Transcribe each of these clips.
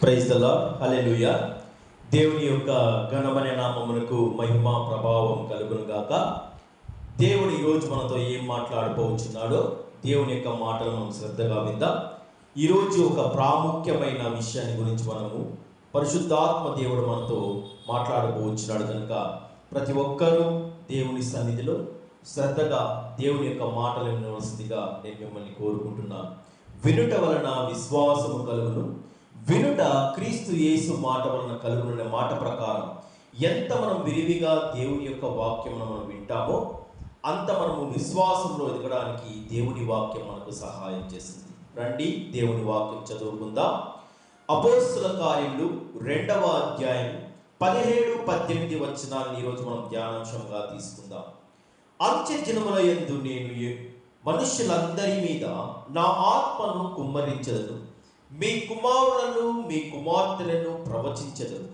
Praise the lord, హల్లెలూయా. దేవుని యొక్క ఘనమైన నామమునకు మహిమ ప్రభావం కలుగును గాక. దేవుడు ఈరోజు మనతో ఏం మాట్లాడబోచున్నాడో దేవుని యొక్క మాటలు మనం శ్రద్ధగా విందాం. ఈరోజు ఒక ప్రాముఖ్యమైన విషయాన్ని గురించి మనము పరిశుద్ధాత్మ దేవుడు మనతో మాట్లాడబోచున్నాడు కనుక ప్రతి ఒక్కరూ దేవుని సన్నిధిలో శ్రద్ధగా దేవుని యొక్క మాటలు వినవలసిందిగా నేను మిమ్మల్ని కోరుకుంటున్నాను. వినుట వలన విశ్వాసము కలుగును, వినుట క్రీస్తు యేసు మాట వలన కలుగుననే మాట ప్రకారం ఎంత మనం విరివిగా దేవుని యొక్క వాక్యం మనం వింటామో అంత మనము విశ్వాసంలో ఎదగడానికి దేవుని వాక్యం మనకు సహాయం చేస్తుంది. రండి దేవుని వాక్యం చదువుకుందాం. అపోస్తుల కార్యములు 2వ అధ్యాయం 17-18 వచనాలను ఈరోజు మనం ధ్యానాంశంగా తీసుకుందాం. అంత్య దినముల యందు నేను మనుషులందరి మీద నా ఆత్మను కుమ్మరించదను, మీ కుమారులను మీ కుమార్తెలను ప్రవచించెదను,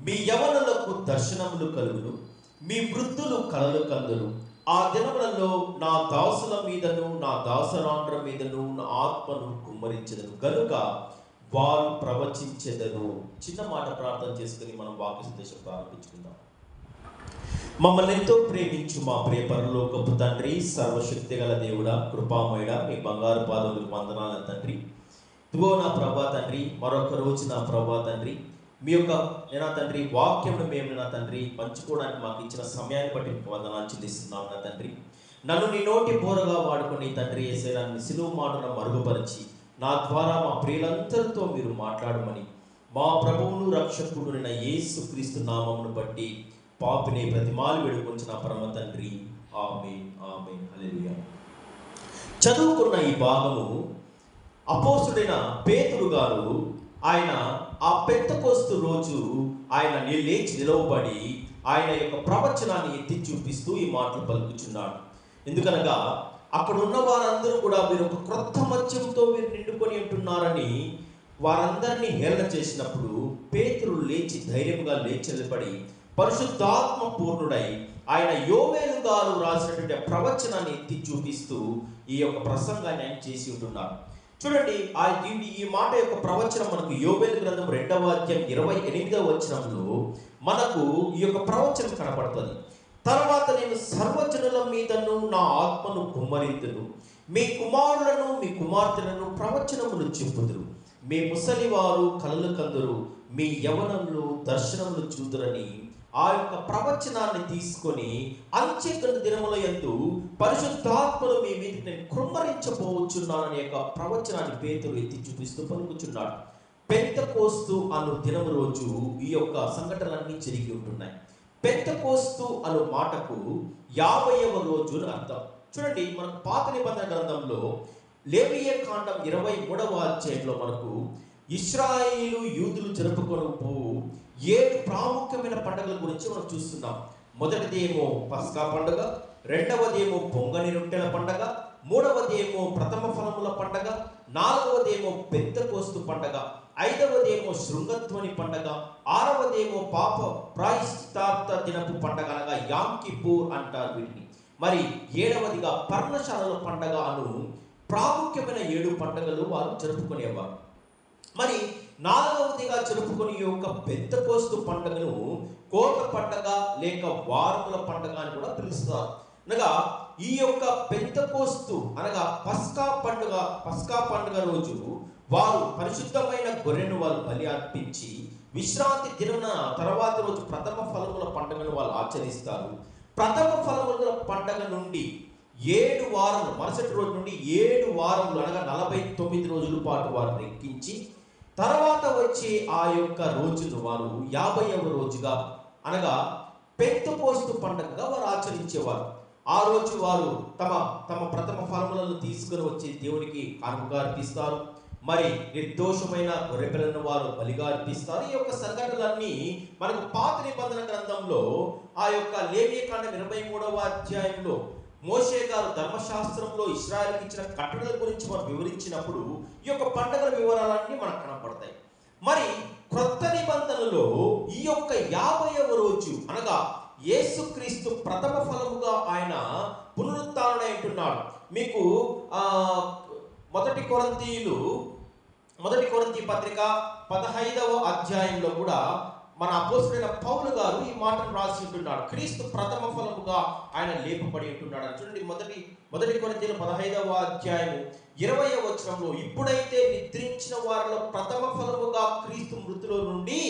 మీ యవనులకు దర్శనములు కలుగును, మీ వృద్ధులు కలలు కందురు. ఆ దినములలో నా దాసుల మీదను నా దాసరాండ్ర మీదను నా ఆత్మను కుమ్మరించెదను గనుక వారు ప్రవచించెదరు. చిన్న మాట ప్రార్థన చేసుకుని మనం వాక్య సందేశం ప్రారంభించుకుందాం. మమ్మల్ని ఎంతో ప్రేమించు మా ప్రియ పరలోకపు తండ్రి, సర్వశక్తి గల దేవుడా, కృపామయుడా, మీ బంగారు పాదములకు వందనాలు తండ్రి. ఇదిగో నా ప్రభా తండ్రి, మరొక రోజు నా ప్రభా తండ్రి, మీ యొక్క నా తండ్రి వాక్యంను మేము నా తండ్రి పంచుకోవడానికి మాకు ఇచ్చిన సమయాన్ని బట్టి మీకు వందనాలు చెల్లిస్తున్నాం నా తండ్రి. నన్ను నీ నోటి బోరగా వాడుకుని తండ్రి యేసయ్యను సిలువ మాటను మరుగుపరిచి నా ద్వారా మా ప్రియులందరితో మీరు మాట్లాడమని మా ప్రభువును రక్షకుడునైన యేసు క్రీస్తు నామమును బట్టి పాపిని ప్రతిమాలు వేడుకొంచిన పరమ తండ్రి, ఆమేన్ ఆమేన్ హల్లెలూయా. చదువుకున్న ఈ భాగము అపోస్తుడైన పేతురు గారు ఆయన ఆ పెంతెకోస్తు రోజు ఆయన లేచి నిలవబడి ఆయన యొక్క ప్రవచనాన్ని ఎత్తి చూపిస్తూ ఈ మాటలు పలుకుచున్నాడు. ఎందుకనగా అక్కడ ఉన్న వారందరూ కూడా మీరు ఒక క్రొత్త మత్స్యంతో మీరు నిండుకొని ఉంటున్నారని వారందరినీ హేళన చేసినప్పుడు పేతురు లేచి ధైర్యంగా లేచి నిలబడి పరిశుద్ధాత్మ పూర్ణుడై ఆయన యోవేలు గారు రాసినటువంటి ప్రవచనాన్ని ఎత్తి చూపిస్తూ ఈ యొక్క ప్రసంగాన్ని ఆయన చేసి ఉంటున్నారు. చూడండి, ఈ మాట యొక్క ప్రవచనం మనకు యోవేలు గ్రంథం 2వ అధ్యాయం 28వ వచనంలో మనకు ఈ యొక్క ప్రవచనం కనపడుతుంది. తర్వాత నేను సర్వజనుల మీదను నా ఆత్మను కుమ్మరింతును, మీ కుమారులను మీ కుమార్తెలను ప్రవచనములు చెప్పుదురు, మీ ముసలివారు కలలు కందురు, మీ యవనములు దర్శనములు చూదురని ఆ యొక్క ప్రవచనాన్ని తీసుకొని అంత్య దినముల యందు పరిశుద్ధాత్మను మీ మీదకి నేను కుమ్మరించబోచున్నానని యొక్క ప్రవచనాన్ని పేతురు ఎత్తి చూపిస్తూ పలుకుచున్నాడు. పెంతెకోస్తు అను దినము రోజు ఈ యొక్క సంఘటనలన్నీ జరిగి ఉంటున్నాయి. పెంతెకోస్తు అను మాటకు 50వ రోజు అని అర్థం. చూడండి, మనకు పాత నిబంధన గ్రంథంలో లేవియ కాండం 23వ అధ్యాయంలో మనకు ఇశ్రాయేలు యూదులు జరుపుకొనుపు 7 ప్రాముఖ్యమైన పండుగల గురించి మనం చూస్తున్నాం. మొదటిది ఏమో పస్కా పండుగ, రెండవదేమో పొంగని రొట్టెల పండుగ, మూడవదేమో ప్రథమ ఫలముల పండుగ, నాలుగవదేమో పెంతెకోస్తు పండుగ, ఐదవదేమో శృంగధ్వని పండుగ, ఆరవదేమో పాప ప్రాయశ్చిత్తార్థ దినపు పండుగ అనగా యామ్ కిప్పూర్ అంటారు వీటిని. మరి 7వదిగా పర్ణశాలల పండుగ అను ప్రాముఖ్యమైన 7 పండుగలు వారు జరుపుకునేవారు. మరి 4వదిగా జరుపుకునే యొక్క పెంతెకోస్తు పండుగను కోత పండుగ లేక వారముల పండుగ అని కూడా పిలుస్తారు. అనగా ఈ యొక్క పెంతెకోస్తు అనగా పస్కా పండుగ రోజు వారు పరిశుద్ధమైన గొర్రెను వారు బలి అర్పించి విశ్రాంతి దినమున తర్వాత రోజు ప్రథమ ఫలముల పండుగను వాళ్ళు ఆచరిస్తారు. ప్రథమ ఫలముల పండుగ నుండి 7 వారములు, మరుసటి రోజు నుండి 7 వారములు అనగా 49 రోజుల పాటు వారు లెక్కించి తర్వాత వచ్చి ఆ యొక్క రోజును వారు 50వ రోజుగా అనగా పెంతెకోస్తు పండుగగా వారు ఆచరించేవారు. ఆ రోజు వారు తమ ప్రథమ ఫలములను తీసుకుని వచ్చి దేవునికి కానుకగా అర్పిస్తారు. మరి నిర్దోషమైన గొర్రెపిల్లను వారు బలిగా అర్పిస్తారు. ఈ యొక్క సంఘటనలన్నీ మనకు పాత నిబంధన గ్రంథంలో ఆ యొక్క లేవియ కాండం 23వ అధ్యాయంలో మోషే గారు ధర్మశాస్త్రంలో ఇశ్రాయేలుకి ఇచ్చిన కట్టడల గురించి మనం వివరించినప్పుడు ఈ యొక్క పండుగల వివరాలన్నీ మనకు కనపడతాయి. మరి క్రొత్త నిబంధనలో ఈ యొక్క 50వ రోజు అనగా యేసుక్రీస్తు ప్రథమ ఫలముగా ఆయన పునరుత్థానుడై ఉంటున్నాడు. మీకు 1 కొరింథీయులు మొదటి కొరింథీ పత్రిక 15వ అధ్యాయంలో కూడా మన అపోస్తలుడైన పౌలు గారు ఈ మాటను రాసి ఉంటున్నాడు. క్రీస్తు ప్రథమ ఫలముగా ఆయన లేపబడి ఉంటున్నాడు. చూడండి, మొదటి కొరింథీయుల 15వ అధ్యాయము 20వ వచనంలో, ఇప్పుడైతే నిద్రించిన వారిలో ప్రథమ ఫలముగా క్రీస్తు మృతుల నుండి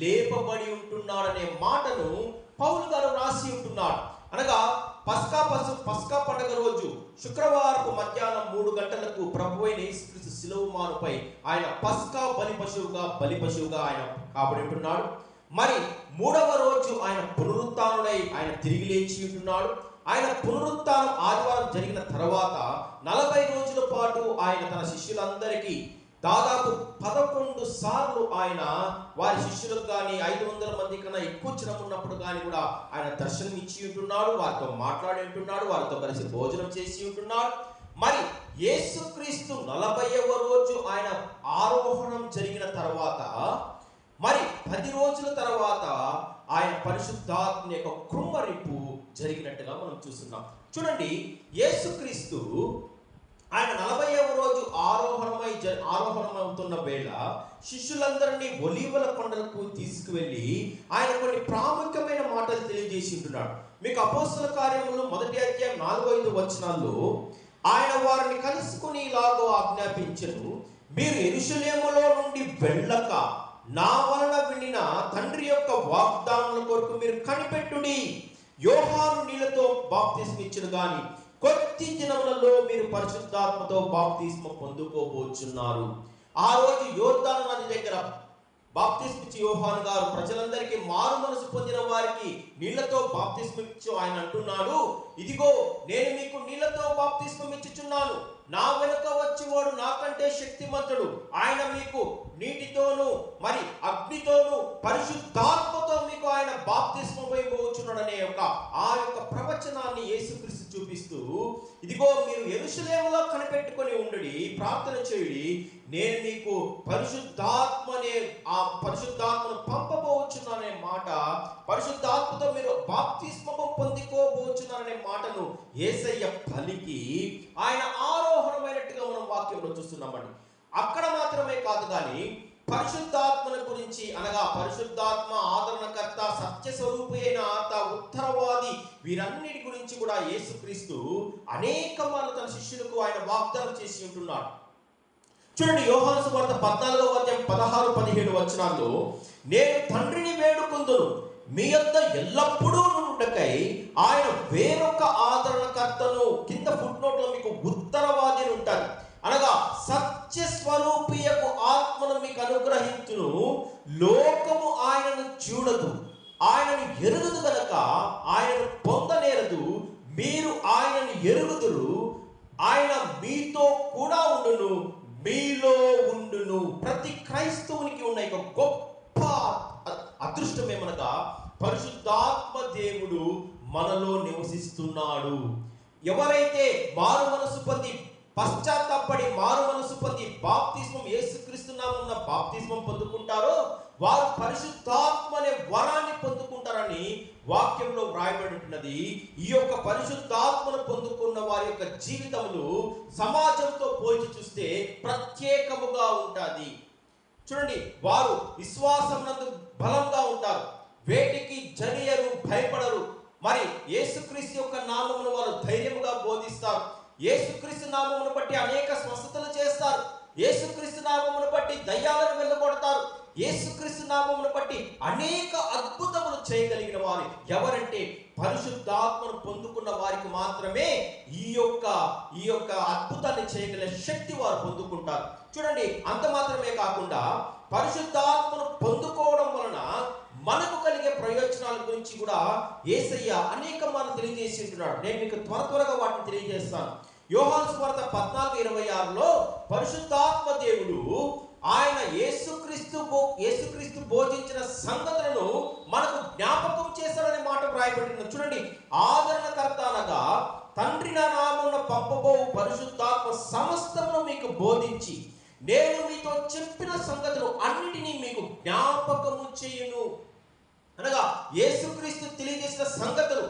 లేపబడి ఉంటున్నాడనే మాటను పౌలు గారు రాసి ఉంటున్నాడు. అనగా పస్కా పండుగ రోజు శుక్రవారపు మధ్యాహ్నం 3 గంటలకు ప్రభువైన యేసుక్రీస్తు శిలువ మానుపై ఆయన పస్కా బలి పశువుగా ఆయన కాబడి ఉంటున్నాడు. మరి 3వ రోజు ఆయన పునరుత్థానుడై ఆయన తిరిగి లేచి ఉంటున్నాడు. ఆయన పునరుత్థానం ఆదివారం జరిగిన తర్వాత 40 రోజుల పాటు ఆయన తన శిష్యులందరికీ దాదాపు 11 సార్లు ఆయన వారి శిష్యులకు కానీ 500 మంది కన్నా ఎక్కువ జనం ఉన్నప్పుడు కానీ కూడా ఆయన దర్శనం ఇచ్చి ఉంటున్నాడు, వారితో మాట్లాడి ఉంటున్నాడు, వారితో కలిసి భోజనం చేసి ఉంటున్నాడు. మరి యేసుక్రీస్తు 40వ రోజు ఆయన ఆరోహణం జరిగిన తర్వాత మరి 10 రోజుల తర్వాత ఆయన పరిశుద్ధాత్మ యొక్క కృమ్మరింపు జరిగినట్టుగా మనం చూస్తున్నాం. చూడండి, యేసుక్రీస్తు ఆయన 40వ రోజు ఆరోహణమవుతున్న వేళ శిష్యులందరినీ ఒలీవల కొండలకు తీసుకువెళ్ళి ఆయన కొన్ని ప్రాముఖ్యమైన మాటలు తెలియజేసి ఉంటున్నాడు. మీకు అపోస్తల కార్యములు 1వ అధ్యాయం 4-5 వచనాల్లో ఆయన వారిని కలుసుకుని ఇలాగో ఆజ్ఞాపించెను, మీరు యెరూషలేములో నుండి వెళ్ళక నా వలన వినిన తండ్రి యొక్క వాగ్దానముల కొరకు మీరు కనిపెట్టుడి. యోహాను నీళ్లతో బాప్తిస్మం ఇచ్చెను గాని కొద్ది దినములలో మీరు పరిశుద్ధాత్మతో బాప్తిస్మం పొందుకోబోచున్నారు. ఆ రోజు యోర్దాను నది దగ్గర బాప్తిస్మం ఇచ్చి యోహాను గారు ప్రజలందరికీ మారు మనసు పొందిన వారికి నీళ్లతో బాప్తిస్మం ఇచ్చు ఆయన అంటున్నాడు, ఇదిగో నేను మీకు నీళ్లతో బాప్తిస్మం ఇచ్చుచున్నాను, నా వెనుక వచ్చేవాడు నాకంటే శక్తిమంతుడు, ఆయన మీకు నీటితోను మరి అగ్నితోను పరిశుద్ధాత్మతో మీకు ఆయన బాప్తిస్మం ఇవ్వబోచున్నాడు అనే ఆ యొక్క ప్రవచనాన్ని యేసుక్రీస్తు చూపిస్తూ, ఇదిగో మీరు యెరూషలేములో కనిపెట్టుకొని ఉండుడి, ప్రార్థన చేయుడి, నేను మీకు ఆ పరిశుద్ధాత్మను పంపబోచున్నాననే మాట, పరిశుద్ధాత్మతో మీరు బాప్తిస్మం పొందుకోబోచున్నారనే మాటను యేసయ్య పలికి ఆయన ఆరోహణమైనట్టుగా మనం వాక్యంలో చూస్తున్నామండి. అక్కడ మాత్రమే కాదు కానీ పరిశుద్ధాత్మల గురించి, అనగా పరిశుద్ధాత్మ ఆదరణకర్త, సత్య స్వరూపి అయిన ఉత్తరవాది, వీరన్నిటి గురించి కూడా యేసుక్రీస్తు అనేక మార్లు తన శిష్యులకు ఆయన వాగ్దానం చేసి ఉంటున్నాడు. చూడండి, యోహాను సువార్త 14వ అధ్యాయం 16-17 వచనాల్లో, నేను తండ్రిని వేడుకుందును, మీ యొద్ద ఎల్లప్పుడూ నుండుటకై ఆయన వేరొక ఆదరణకర్తను, కింద ఫుట్ నోట్లో మీకు ఉత్తరవాది అని ఉంటారు, అనగా సత్య స్వరూపియకు ఆత్మను మీకు అనుగ్రహించును, లోకము ఆయనను చూడదు, ఆయనను ఎరుగుదు గనక ఆయనను పొందనేరదు, మీరు ఆయనను ఎరుగుదురు, ఆయన మీతో కూడా ఉండును, మీలో ఉండును. ప్రతి క్రైస్తవునికి ఉన్న ఒక గొప్ప అదృష్టం ఏమనగా పరిశుద్ధాత్మ దేవుడు మనలో నివసిస్తున్నాడు. ఎవరైతే మారు మనసు పొంది పశ్చాత్తాపడి మారు మనసు పొంది బాప్తిస్మం యేసుక్రీస్తు నామమున బాప్తిస్మం పొందుకుంటారో వారు పరిశుద్ధాత్మ అనే వరాన్ని పొందుకుంటారని వాక్యంలో వ్రాయబడి ఉంటున్నది. ఈ యొక్క పరిశుద్ధాత్మను పొందుకున్న వారి యొక్క జీవితములు సమాజంతో పోల్చి చూస్తే ప్రత్యేకముగా ఉంటుంది. చూడండి, వారు విశ్వాసమునందు బలంగా ఉంటారు, వేటికి జడియరు, భయపడరు. మరి యేసుక్రీస్తు యొక్క నామమును వారు ధైర్యముగా బోధిస్తారు. యేసుక్రీస్తు నామమును బట్టి అనేక స్వస్థతలు చేస్తారు. యేసుక్రీస్తు నామమును బట్టి దయ్యాలను వెళ్ళగొడతారు. యేసుక్రీస్తు నామమును బట్టి అనేక అద్భుతములు చేయగలిగిన వారు ఎవరంటే పరిశుద్ధాత్మను పొందుకున్న వారికి మాత్రమే ఈ యొక్క అద్భుతాన్ని చేయగలిగే శక్తి వారు పొందుకుంటారు. చూడండి, అంత మాత్రమే కాకుండా పరిశుద్ధాత్మను పొందుకోవడం వలన మనకు కలిగే ప్రయోజనాల గురించి కూడా యేసయ్య అనేక మార్లు తెలియజేసి ఉంటున్నాడు. నేను మీకు త్వరగా వాటిని తెలియజేస్తాను. యోహాను సువార్త 14:26లో పరిశుద్ధాత్మ దేవుడు ఆయన యేసుక్రీస్తు బోధించిన సంగతులను మనకు జ్ఞాపకం చేశాడనే మాట వ్రాయబడింది. చూడండి, ఆదరణకర్త అనగా తండ్రి నా నామమున పంపబో పరిశుద్ధాత్మ సమస్తమును మీకు బోధించి నేను మీతో చెప్పిన సంగతులు అన్నిటినీ మీకు జ్ఞాపకము చేయును. అనగా యేసుక్రీస్తు తెలియజేసిన సంగతులు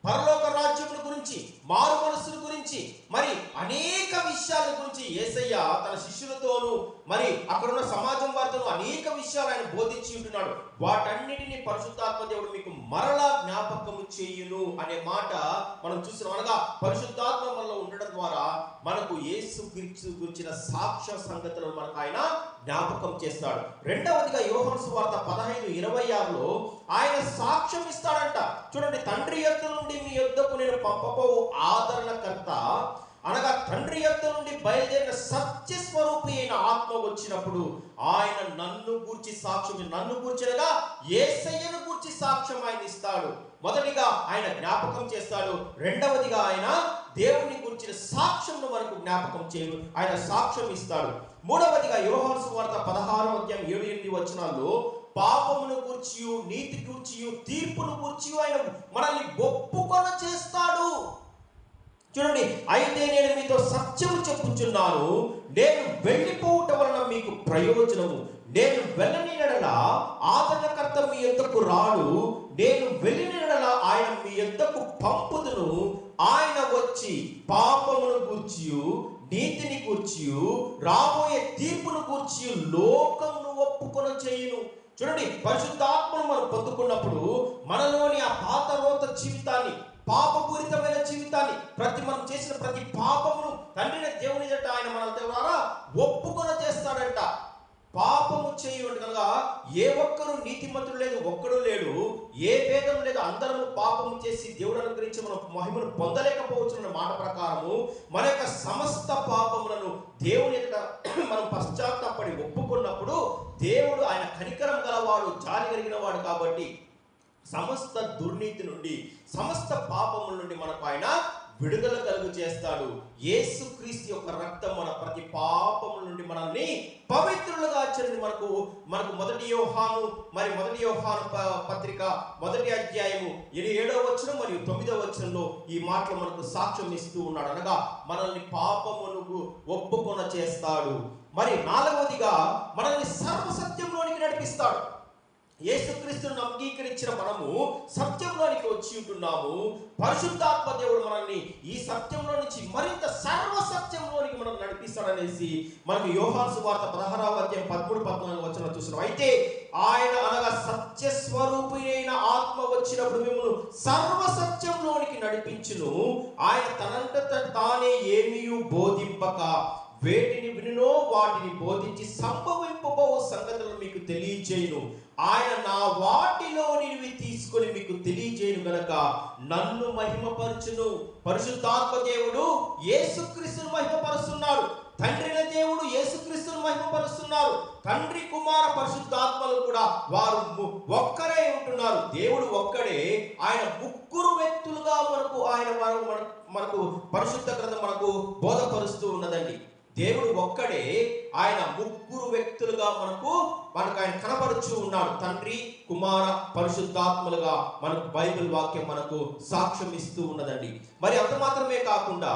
పరలోక రాజ్యముల గురించి, మారు మనస్సుల గురించి, మరి అనేక విషయాల గురించి యేసయ్య తన శిష్యులతోనూ మరి అక్కడున్న సమాజం వారితోనూ అనేక విషయాలు ఆయన బోధించి ఉంటున్నాడు. వాటన్నిటిని పరిశుద్ధాత్మ దేవుడు మీకు మరలా జ్ఞాపకము చేయును అనే మాట మనం చూస్తున్నాం. అనగా పరిశుద్ధాత్మ మనలో ఉండడం ద్వారా మనకు యేసు గురించిన సాక్ష్య సంగతులను మనకు ఆయన జ్ఞాపకం చేస్తాడు. రెండవదిగా యోహాను సువార్త 15:26లో ఆయన సాక్ష్యం ఇస్తాడంట. చూడండి, తండ్రి యొద్ద నుండి మీ యొద్దకు నేను పంపబోవు ఆదరణకర్త, అనగా తండ్రి యొద్ద నుండి బయలుదేరిన సత్య స్వరూపి అయిన ఆత్మ వచ్చినప్పుడు ఆయన నన్ను గూర్చి సాక్ష్యం, నన్ను గూర్చినగా యేసయ్యను గూర్చి సాక్ష్యం ఆయన ఇస్తాడు. మొదటిగా ఆయన జ్ఞాపకం చేస్తాడు, రెండవదిగా ఆయన దేవుని గురించిన సాక్ష్యంను మనకు జ్ఞాపకం చేయను, ఆయన సాక్ష్యం ఇస్తాడు. మూడవదిగా యోహాను సువార్త 16:7-8 పాపమును గూర్చి, నీతి గూర్చి, తీర్పును గూర్చి ఆయన మనల్ని ఒప్పుకొన చేస్తాడు. చూడండి, అయితే నేను మీతో సత్యము చెప్పుచున్నాను, నేను వెళ్ళిపోవుట వలన మీకు ప్రయోజనము, నేను వెళ్ళని యెడల ఆదరణకర్త మీ యొద్దకు రాడు, నేను వెళ్ళిన యెడల ఆయన మీ యొద్దకు పంపుదును, ఆయన వచ్చి పాపమును గూర్చియు, నీతిని గూర్చియు, రాబోయే తీర్పును గూర్చి లోకమును ఒప్పుకొన చేయును. చూడండి, పరిశుద్ధాత్మను మనం పొందుకున్నప్పుడు మనలోని ఆ పాత రోత జీవితాన్ని, పాపపూరితమైన జీవితాన్ని, మనం చేసిన ప్రతి పాపమును తండ్రిని దేవుని జట్ట ఆయన మన ద్వారా ఒప్పుకొన చేస్తాడంట. పాపము చేయడం కనుక ఏ ఒక్కరు నీతిమంతుడు లేదు, ఒక్కడు లేడు, ఏ భేదం లేదు, అందరము పాపము చేసి దేవుడు అనుగ్రహించి మనం మహిమను పొందలేకపోవచ్చున్న మాట ప్రకారము మన యొక్క సమస్త పాపములను దేవుని ఎదుట మనం పశ్చాత్తాపడి ఒప్పుకున్నప్పుడు దేవుడు ఆయన కనికరం గలవాడు, జాలి కలిగిన వాడు కాబట్టి సమస్త దుర్నీతి నుండి, సమస్త పాపముల నుండి మనకు ఆయన విడుదల కలుగు చేస్తాడు. యేసుక్రీస్తు యొక్క రక్తం మన ప్రతి పాపముల నుండి మనల్ని పవిత్రులుగా చేసి మనకు 1 యోహాను పత్రిక 1వ అధ్యాయము 7వ వచనం మరియు 9వ వచనంలో ఈ మాటలు మనకు సాక్ష్యం ఇస్తూ ఉన్నాడు. అనగా మనల్ని పాపములకు ఒప్పుకొన చేస్తాడు. మరి నాలుగవదిగా మనల్ని సర్వసత్యంలోనికి నడిపిస్తాడు. యేసుక్రీస్తును అంగీకరించిన మనము సత్యంలోనికి వచ్చి ఉంటున్నాము. పరిశుద్ధాత్మ దేవుడు మనల్ని ఈ సత్యంలో నుంచి మరింత సర్వసత్యంలోనికి మనం నడిపిస్తాడనేసి మనకు యోహాను సువార్త 16:13-14 చూస్తున్నాం. అయితే ఆయన అనగా సత్య స్వరూపి అయిన ఆత్మ వచ్చినప్పుడు మిమ్మల్ని సర్వసత్యంలోనికి నడిపించును. ఆయన తనంత తానే ఏమీయూ బోధింపక వేటిని వినునో వాటిని బోధించి సంభవింపబోవు సంగతులను మీకు తెలియజేయును. ఆయన నా వాటిలోనివి తీసుకొని మీకు తెలియజేయును గనక నన్ను మహిమపరచును. పరిశుద్ధాత్మ దేవుడు యేసుక్రీస్తును మహిమపరుస్తున్నాడు. తండ్రిన దేవుడు యేసుక్రీస్తును మహిమపరుస్తున్నారు. తండ్రి, కుమార, పరిశుద్ధాత్మలు కూడా వారు ఒక్కరే ఉంటున్నారు. దేవుడు ఒక్కడే. ఆయన ముగ్గురు వ్యక్తులుగా మనకు పరిశుద్ధ గ్రంథం మనకు బోధపరుస్తూ ఉన్నదండి. దేవుడు ఒక్కడే, ఆయన ముగ్గురు వ్యక్తులుగా మనకు ఆయన కనపరుచు ఉన్నాడు. తండ్రి, కుమార, పరిశుద్ధాత్మలుగా మనకు బైబిల్ వాక్యం మనకు సాక్ష్యం ఇస్తూ ఉన్నదండి. మరి అంత మాత్రమే కాకుండా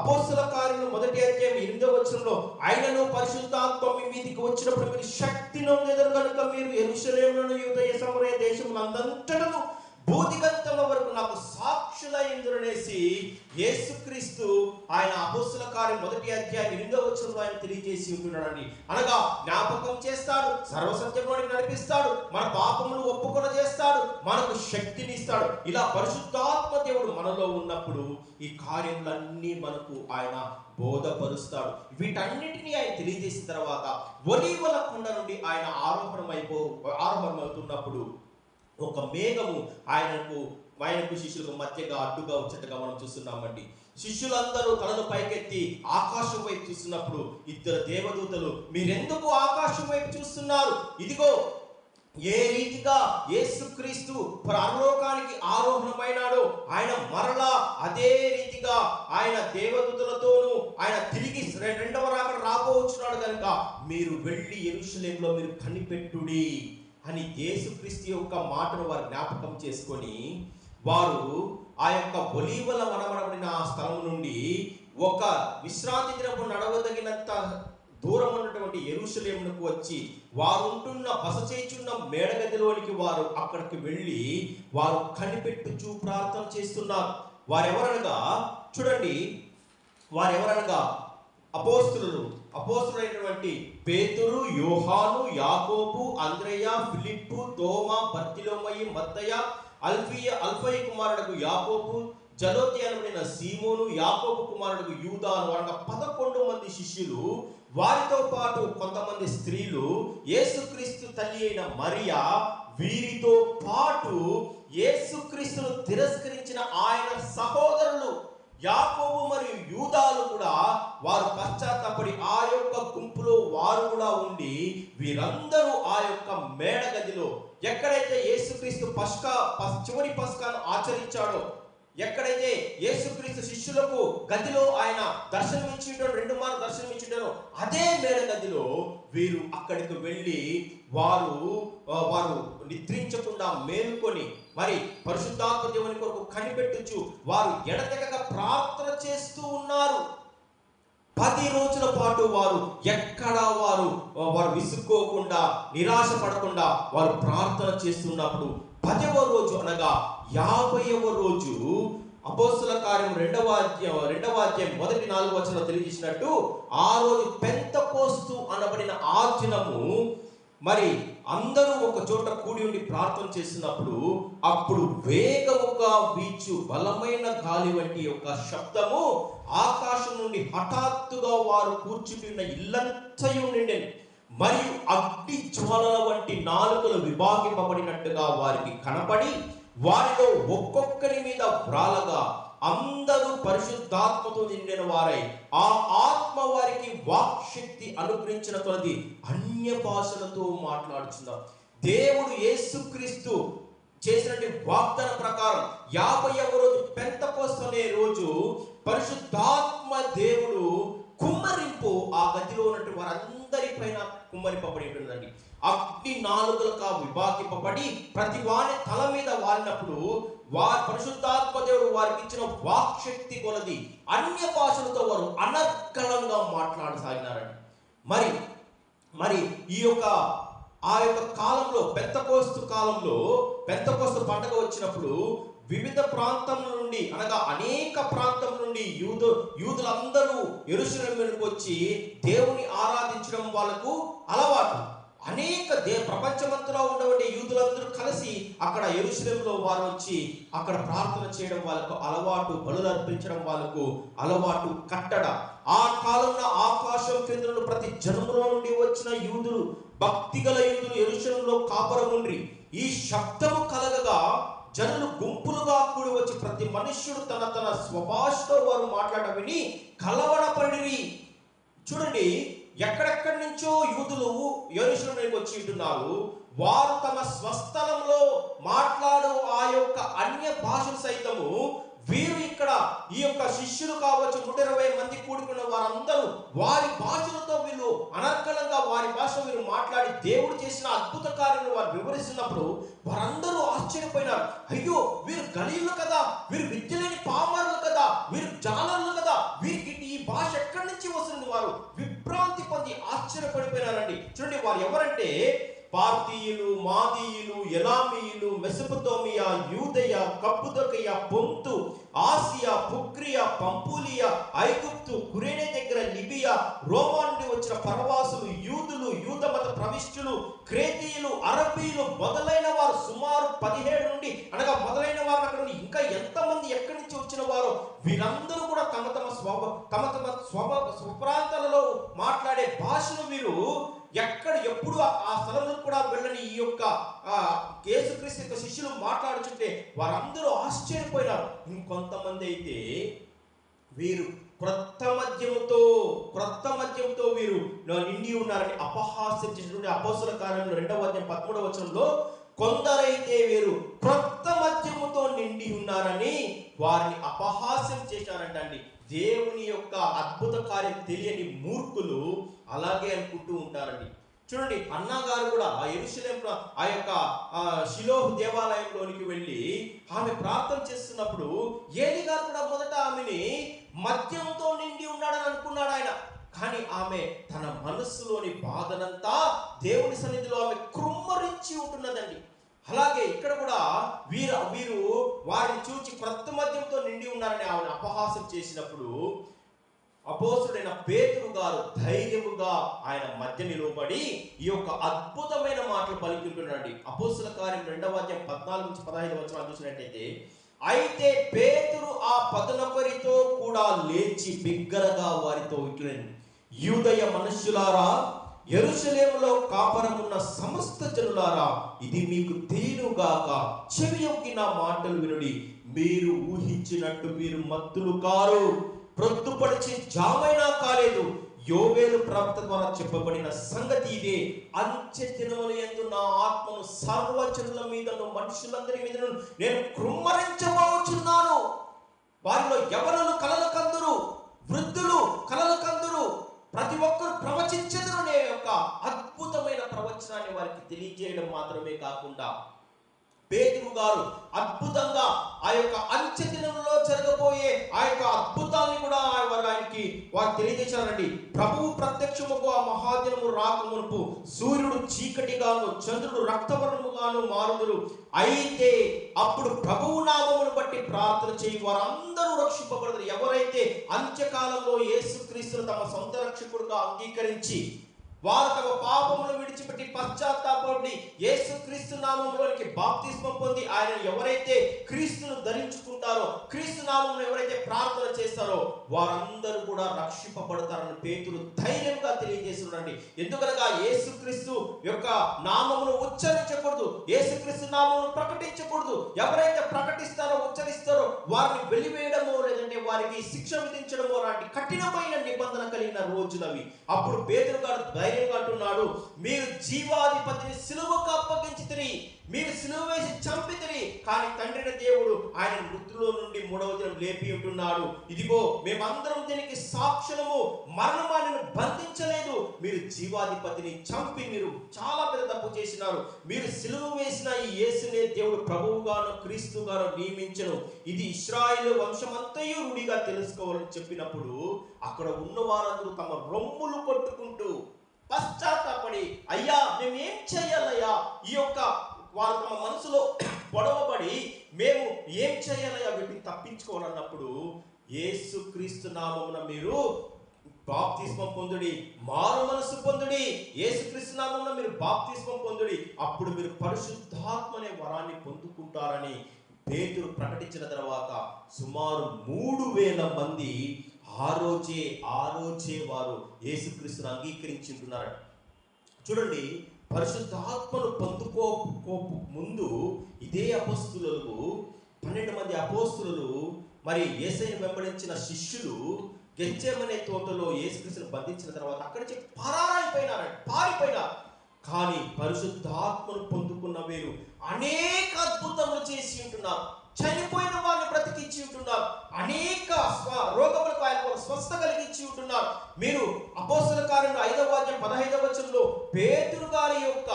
అపోస్తల కార్యములు 1వ అధ్యాయం 8వ వచనంలో ఆయనను పరిశుద్ధాత్మ మీ మీదికి వచ్చినప్పుడు మీరు శక్తి నొందెదరు కనుక మీరు యెరూషలేమును, యూదయ, సమరయ దేశములందంతటను భూదిగంతముల వరకు నాకు సాక్షులైందురనేసి యేసుక్రీస్తు ఆయన అపోస్తల కార్యం 1వ అధ్యాయం 8వ వచనంలో ఆయన తెలియజేసి ఉంటున్నాడండి. అనగా జ్ఞాపకం చేస్తాడు, సర్వసత్యంలోనికి నడిపిస్తాడు, మన పాపమును ఒప్పుకొన చేస్తాడు, మనకు శక్తిని ఇస్తాడు. ఇలా పరిశుద్ధాత్మ దేవుడు మనలో ఉన్నప్పుడు ఈ కార్యములన్నీ మనకు ఆయన బోధపరుస్తాడు. వీటన్నిటినీ ఆయన తెలియజేసిన తర్వాత ఒలీవల కొండ నుండి ఆయన ఆరోహణమవుతున్నప్పుడు ఒక మేఘము ఆయనకు శిష్యులకు మధ్యగా అడ్డుగా వచ్చేట్టుగా మనం చూస్తున్నామండి. శిష్యులందరూ తలను పైకెత్తి ఆకాశం వైపు చూస్తున్నప్పుడు 2 దేవదూతలు, మీరెందుకు ఆకాశం వైపు చూస్తున్నారు? ఇదిగో ఏ రీతిగా యేసుక్రీస్తు పరలోకానికి ఆరోహణమైనాడో ఆయన మరలా అదే రీతిగా ఆయన దేవదూతలతోనూ ఆయన తిరిగి రెండవ రాకడ రాబోచున్నాడు కనుక మీరు వెళ్ళి యెరూషలేములో మీరు కనిపెట్టుడి అని యేసుక్రీస్తు యొక్క మాటను వారు జ్ఞాపకం చేసుకొని వారు ఆ యొక్క ఒలీవల వనమనబడిన ఆ స్థలం నుండి ఒక విశ్రాంతి దినపు నడవదగినంత దూరం ఉన్నటువంటి యెరూషలేమునకు వచ్చి వారు ఉంటున్న బస చేయుచున్న మేడగదిలోనికి వారు అక్కడికి వెళ్ళి వారు కనిపెట్టుచు ప్రార్థన చేస్తున్నారు. వారెవరనగా చూడండి, వారెవరనగా అపోస్తులైనటువంటి పేతురు, యోహాను, యాకోబు, అంద్రెయ, ఫిలిప్పు, తోమా, బర్తిలోమయి, మత్తయ, అల్ఫయి కుమారుడు యాకోబు, జలోతి అనబడిన సీమోను, యాకోబు కుమారుడు యూదా అనగా 11 మంది శిష్యులు, వారితో పాటు కొంతమంది స్త్రీలు, యేసుక్రీస్తు తల్లి అయిన మరియా, వీరితో పాటు యేసుక్రీస్తును తిరస్కరించిన ఆయన సహోదరులు యాకోబు మరియు యూదాలు కూడా వారు పశ్చాత్తాపడి ఆ యొక్క గుంపులో వారు కూడా ఉండి, వీరందరూ ఆ యొక్క మేడగదిలో ఎక్కడైతే యేసుక్రీస్తు చివరి పస్కాను ఆచరించాడో, ఎక్కడైతే యేసుక్రీస్తు శిష్యులకు గదిలో ఆయన దర్శనమిచ్చిండో, 2 మార్లు దర్శనమిచ్చిండో, అదే మేడగదిలో వీరు అక్కడికి వెళ్ళి వారు నిద్రించకుండా మేలుకొని మరి పరిశుద్ధాత్మ దేవుని కొరకు కనిపెట్టుచు వారు ఎడతెగక ప్రార్థన చేస్తూ ఉన్నారు. 10 రోజుల పాటు వారు ఎక్కడా వారు విసుక్కోకుండా, నిరాశ పడకుండా వారు ప్రార్థన చేస్తున్నప్పుడు 10వ రోజు అనగా 50వ రోజు అపోస్తుల కార్యం 2వ అధ్యాయం మొదటి 4 వచనంలో తెలియజేసినట్టు, ఆ రోజు పెంతెకోస్తు అనబడిన ఆ దినము మరి అందరూ ఒక చోట కూడి ఉండి ప్రార్థన చేస్తున్నప్పుడు అప్పుడు వేగముగా వీచు బలమైన గాలి వంటి యొక్క శబ్దము ఆకాశం నుండి హఠాత్తుగా వారు కూర్చుంటున్న ఇల్లంతయు నిండెను. మరియు అగ్ని జ్వాలల వంటి నాలుకలు విభాగింపబడినట్టుగా వారికి కనపడి, వారిలో ఒక్కొక్కరి మీద వ్రాలగా అందరూ పరిశుద్ధాత్మతో నిండిన వారై ఆ ఆత్మ వారికి వాక్శక్తి అనుగ్రహించిన కొలది అన్య భాషలతో మాట్లాడుచున్నారు. దేవుడు యేసుక్రీస్తు చేసినటువంటి వాగ్దాన ప్రకారం 50వ రోజు పెంతెకోస్తు అనే రోజు పరిశుద్ధాత్మ దేవుడు కుమ్మరింపు ఆ గదిలో ఉన్నట్టు వారందరి పైన కుమ్మరింపబడి ఉంటుందండి. అగ్ని నాలుకలుగా విభాగింపబడి ప్రతి వారి తల మీద వాలినప్పుడు వారి పరిశుద్ధాత్మ దేవుడు వారికి ఇచ్చిన వాక్శక్తి కొలది అన్య భాషలతో వారు అనర్గళంగా మాట్లాడసాగినారండి. మరి ఈ యొక్క ఆ యొక్క కాలంలో పెంతెకోస్తు పండుగ వచ్చినప్పుడు వివిధ ప్రాంతముల నుండి అనగా అనేక ప్రాంతం నుండి యూదులందరూ యెరూషలేముకు వచ్చి దేవుని ఆరాధించడం వాళ్ళకు అలవాటు. అనేక ప్రపంచమంతలో ఉన్నటువంటి యూదులందరూ కలిసి అక్కడ యెరూషలేములో వారు వచ్చి అక్కడ ప్రార్థన చేయడం వాళ్ళకు అలవాటు, బలులు అర్పించడం వాళ్ళకు అలవాటు, కట్టడ. ఆ కాలంలో ఆకాశం క్రింద ప్రతి జన్మలో నుండి వచ్చిన యూదులు, భక్తిగల యూదులు యెరూషలేములో కాపురముండ్రి. ఈ శబ్దము కలగగా జనులు గుంపులుగా కూడి వచ్చి ప్రతి మనుష్యుడు తన తన స్వభాషతో వారు మాట్లాడడం విని కలవరపడిరి. చూడండి, ఎక్కడెక్కడి నుంచో యూదులు యెరూషలేముకు వచ్చి ఉంటున్నారు. వారు తమ స్వస్థలంలో మాట్లాడు ఆ యొక్క అన్య భాషలు సైతము వీరు ఇక్కడ ఈ యొక్క శిష్యులు కావచ్చు 120 మంది కూడుకున్న వారందరూ వారి భాషలతో వీళ్ళు అనర్గళంగా వారి భాష వీరు మాట్లాడి దేవుడు చేసిన అద్భుత కార్యాలను వారు వివరిస్తున్నప్పుడు వారందరూ ఆశ్చర్యపోయినారు. అయ్యో, వీరు గలీలు కదా, వీరు విద్యలేని పామరులు కదా, వీరు జాలర్లు కదా, వీరికి ఈ భాష ఎక్కడి నుంచి వస్తుంది? వారు విభ్రాంతి పొంది ఆశ్చర్యపడిపోయినారండి. చూడండి, వారు ఎవరంటే పార్తీయులు, మాదీయులు, ఎలామీయులు, మెసొపొతేమియా, యూదయ, కప్పుదొకయ, పొంతు, ఆసియా, పుక్రియా, పంపులియా, ఐగుప్తు, కురేనే దగ్గర లిబియా, రోమా నుండి వచ్చిన పరవాసులు, యూదులు, యూద మత ప్రవిష్టులు, క్రేతీయులు, అరబీలు మొదలైన వారు సుమారు 17 నుండి అనగా మొదలైన వారు అక్కడ ఇంకా ఎంతమంది ఎక్కడి నుంచి వచ్చిన వారు వీరందరూ కూడా తమ స్వప్రాంతాలలో మాట్లాడే భాషను వీరు ఎప్పుడు ఆ స్థలంలో కూడా వెళ్ళని ఈ యొక్క యేసుక్రీస్తు యొక్క శిష్యులు మాట్లాడుతుంటే వారందరూ ఆశ్చర్యపోయినారు. ఇంకొంతమంది అయితే వీరు క్రొత్త మద్యంతో వీరు నిండి ఉన్నారని అపహాస్యం చేసినటువంటి అపోస్తల కార్యంలో 2వ అధ్యాయం 13వ వచనంలో కొందరైతే వీరు క్రొత్త మద్యముతో నిండి ఉన్నారని వారిని అపహాస్యం చేశారంటండి. దేవుని యొక్క అద్భుత కార్యం తెలియని మూర్ఖులు అలాగే అనుకుంటూ ఉంటారండి. చూడండి, అన్నగారు కూడా ఆ యెరూషలేములో ఆ యొక్క షిలోహు దేవాలయంలోనికి వెళ్ళి ఆమె ప్రార్థన చేస్తున్నప్పుడు ఏలీ గారు కూడా మొదట ఆమెని మద్యంతో నిండి ఉన్నాడని అనుకున్నాడు ఆయన. కానీ ఆమె తన మనస్సులోని బాధనంతా దేవుని సన్నిధిలో ఆమె కృమ్మరించి ఉంటున్నదండి. అలాగే ఇక్కడ కూడా వీరు వారిని చూచి క్రొత్త మద్యంతో నిండి ఉన్నారని ఆమెను అపహాసం చేసినప్పుడు అపోస్తుడైన పేతురు గారు ధైర్యముగా ఆయన మధ్య నిలబడి ఈ యొక్క అద్భుతమైన మాటలు పలికింటున్నాడు. అపోస్తుల కార్యం 2వ అధ్యాయం 14-15 వచనాలు చూసినట్టయితే, అయితే పేతురు ఆ 11తో కూడా లేచి బిగ్గరగా వారితో ఇట్లనెను, యూదయ మనుష్యులారా, యెరూషలేములో కాపురమున్న సమస్త జనులారా, ఇది మీకు తెలియనుగాక, చెవియొగ్గి నా మాటలు వినుడి. మీరు ఊహించినట్టు మీరు మత్తులు కారు, ప్రొద్దుపడిచి జామైనా కాలేదు. యోవేలు ప్రవక్త ద్వారా చెప్పబడిన సంగతి ఇదే, అంచె దినముల యందు నా ఆత్మను సర్వజనుల మీదను మనుషులందరి మీదను నేను కృమ్మరించబోచున్నాను. వారిలో యవనులు కలలు కందురు, వృద్ధులు కలలు కందురు, ప్రతి ఒక్కరు ప్రవచించదురు అనే యొక్క అద్భుతమైన ప్రవచనాన్ని వారికి తెలియజేయడం మాత్రమే కాకుండా పేతురు గారు అద్భుతంగా ఆ యొక్క అంచె దినంలో జరగబోయే ఆ యొక్క అద్భుతాన్ని కూడా వారు తెలియజేశారండి. ప్రభువు ప్రత్యక్షముకు ఆ మహాదినము రాకమునుపు సూర్యుడు చీకటిగాను చంద్రుడు రక్తవర్ణముగాను మారుదురు. అయితే అప్పుడు ప్రభువు నామమును బట్టి ప్రార్థన చేయి వారందరూ రక్షింపబడతారు. ఎవరైతే అంత్యకాలంలో యేసుక్రీస్తును తమ సొంత రక్షకుడుగా అంగీకరించి వారు తమ పాపమును విడిచిపెట్టి పశ్చాత్తాపడి యేసుక్రీస్తు నామములోనికి బాప్తిస్మం పొంది ఆయన ఎవరైతే క్రీస్తును ధరించుకుంటారో, క్రీస్తు నామమును ఎవరైతే ప్రార్థన చేస్తారో వారందరూ కూడా రక్షింపబడతారని పేతురు ధైర్యంగా తెలియజేస్తున్నాడు. ఎందుకనగా యేసుక్రీస్తు యొక్క నామమును ఉచ్చరించకూడదు, యేసుక్రీస్తు నామమును ప్రకటించకూడదు. ఎవరైతే ప్రకటిస్తారో ఉచ్చరిస్తారో వారిని వెలివేయడమో లేదంటే వారికి శిక్ష విధించడమో లాంటి కఠినమైన నిబంధన కలిగిన రోజులవి. అప్పుడు పేతురు గారు ధైర్యంగా అంటున్నాడు, మీరు జీవాధిపతిని సిలువకు అప్పగించితిరి, మీరు సిలువ వేసి చంపితిరి, కానీ తండ్రి దేవుడు ఆయన మృతుల్లో నుండి 3వ దినం లేపి ఉంటున్నాడు. ఇదిగో మేమందరం దీనికి సాక్షులము, మరణమాన్ని బంధించలేదు. మీరు జీవాధిపతిని చంపి మీరు చాలా పెద్ద తప్పు చేసినారు. మీరు సిలువ వేసిన ఈ యేసునే దేవుడు ప్రభువుగాను క్రీస్తుగాను నియమించను. ఇది ఇశ్రాయేలు వంశమంతయు రూఢిగా తెలుసుకోవాలని చెప్పినప్పుడు అక్కడ ఉన్న వారందరూ తమ రొమ్ములు కొట్టుకుంటూ పశ్చాత్తాపడి, అయ్యా మేమేం చేయాలయ్యా, ఈ యొక్క వారు తమ మనసులో పొడవబడి మేము ఏం చేయాలయ్యా వీటిని తప్పించుకోవాలన్నప్పుడు యేసుక్రీస్తు నామమున మీరు బాప్తిస్మం పొందుడి, మారు మనసు పొందుడి, యేసుక్రీస్తు నామమున మీరు బాప్తిస్మం పొందుడి, అప్పుడు మీరు పరిశుద్ధాత్మ అనే వరాన్ని పొందుకుంటారని పేతురు ప్రకటించిన తర్వాత సుమారు 3000 మంది ఆ రోజే వారు యేసుక్రీస్తును అంగీకరించుకున్నారు. చూడండి, పరిశుద్ధాత్మను పొందుకో ముందు ఇదే అపోస్తులు 12 మంది అపోస్తులు మరి యేసయ్యను వెంబడించిన శిష్యులు గెత్సేమనే తోటలో యేసుక్రీస్తును బంధించిన తర్వాత అక్కడి నుంచి పారిపోయినారు. కానీ పరిశుద్ధాత్మను పొందుకున్న వీరు అనేక అద్భుతములు చేసి ఉంటున్నారు. చనిపోయిన వారిని బ్రతికించి ఉంటున్నారు. అనేక రోగములకు ఆయన స్వస్థ కలిగించి ఉంటున్నారు. మీరు అపోస్తల కార్యం 5వ అధ్యాయం 15వ వచనంలో పేతురు గారి యొక్క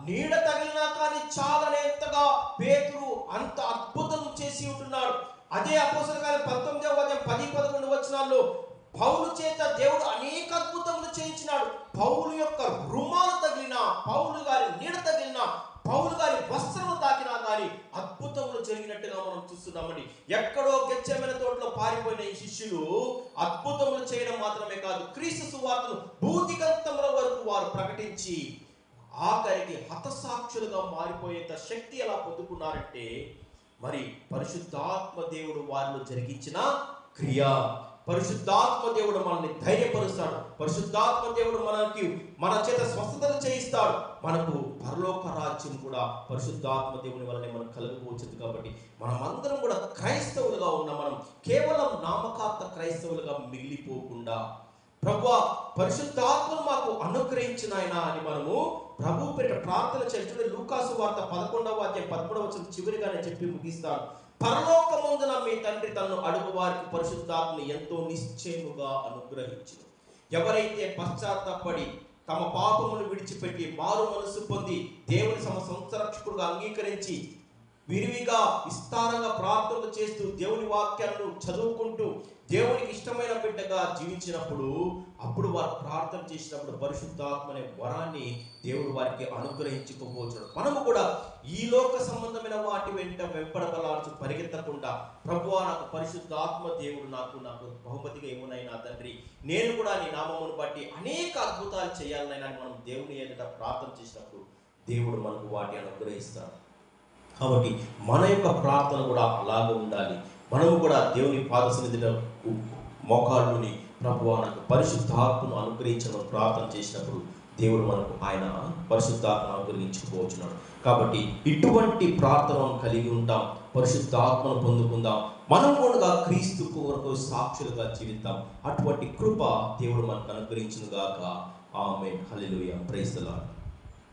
నీడ తగిలినా కానీ చాలనేంతగా పేతురు అంత అద్భుతం చేసి ఉంటున్నాడు. అదే అపోస్తల కార్యం 19వ అధ్యాయం 10-11 వచనాల్లో పౌలు చేత దేవుడు అనేక అద్భుతములు చేయించినాడు. పౌలు యొక్క రుమాలు తగిలినా, పౌలు గారి నీడ తగిలినా, పౌలు గారి వస్త్రము తాకినా కానీ అద్భుతములు జరిగినట్టుగా మనం చూస్తున్నామండి. ఎక్కడో గెత్సేమనే తోటలో పారిపోయిన ఈ శిష్యులు అద్భుతములు చేయడం మాత్రమే కాదు, క్రీస్తు సువార్తను భూదిగంతముల వరకు వారు ప్రకటించి ఆఖరికి హతసాక్షులుగా మారిపోయేంత శక్తి ఎలా పొందుకున్నారంటే మరి పరిశుద్ధాత్మ దేవుడు వారిలో జరిగించిన క్రియ. పరిశుద్ధాత్మ దేవుడు మనల్ని ధైర్యపరుస్తాడు. పరిశుద్ధాత్మ దేవుడు మన చేత స్వస్థతలు చేయిస్తాడు. మనకు పరలోక రాజ్యం కూడా పరిశుద్ధాత్మ దేవుని వల్లనే మనకు కలుగబోతుంది. కాబట్టి మనమందరం కూడా క్రైస్తవులుగా ఉన్న మనం కేవలం నామకార్థ క్రైస్తవులుగా మిగిలిపోకుండా ప్రభువా పరిశుద్ధాత్మను మాకు అనుగ్రహించిన ఆయన అని మనము ప్రభు పేరిట ప్రార్థన చేస్తుంటే లూకాసు వార్త 11వ అధ్యాయం 13వ వచనం చివరిగానే చెప్పి ముగిస్తాను. పరలోకమందున మీ తండ్రి తనను అడుగు వారికి పరిశుద్ధాత్మను ఎంతో నిశ్చయముగా అనుగ్రహించును. ఎవరైతే పశ్చాత్తాపడి తమ పాపమును విడిచిపెట్టి మారు మనసు పొంది దేవుని సొంత రక్షకుడుగా అంగీకరించి విరివిగా విస్తారంగా ప్రార్థన చేస్తూ దేవుని వాక్యాలను చదువుకుంటూ దేవునికి ఇష్టమైన బిడ్డగా జీవించినప్పుడు, అప్పుడు వారు ప్రార్థన చేసినప్పుడు పరిశుద్ధాత్మ అనే వరాన్ని దేవుడు వారికి అనుగ్రహించుకోబోతున్నాడు. మనము కూడా ఈ లోక సంబంధమైన వాటి వెంట వెంపడబలాడుచు పరిగెత్తకుండా, ప్రభువా నాకు పరిశుద్ధాత్మ దేవుడు నాకు బహుమతిగా ఏమునైనా తండ్రి, నేను కూడా నీ నామమును బట్టి అనేక అద్భుతాలు చేయాలనైనా మనం దేవుని ఎదుట ప్రార్థన చేసినప్పుడు దేవుడు మనకు వాటి అనుగ్రహిస్తాడు. కాబట్టి మన యొక్క ప్రార్థన కూడా అలాగే ఉండాలి. మనము కూడా దేవుని పాద సన్నిధిలో మోకాళ్ళుని ప్రభువా నాకు పరిశుద్ధాత్మను అనుగ్రహించడం ప్రార్థన చేసినప్పుడు దేవుడు మనకు ఆయన పరిశుద్ధాత్మను అనుగ్రహించుకోవచ్చున్నాడు. కాబట్టి ఇటువంటి ప్రార్థనను కలిగి ఉంటాం, పరిశుద్ధాత్మను పొందుకుందాం, మనం కూడా క్రీస్తు కొరకు సాక్షులుగా జీవిద్దాం. అటువంటి కృప దేవుడు మనకు అనుగ్రహించును గాక. ఆమేన్. హల్లెలూయా. Praise the lord.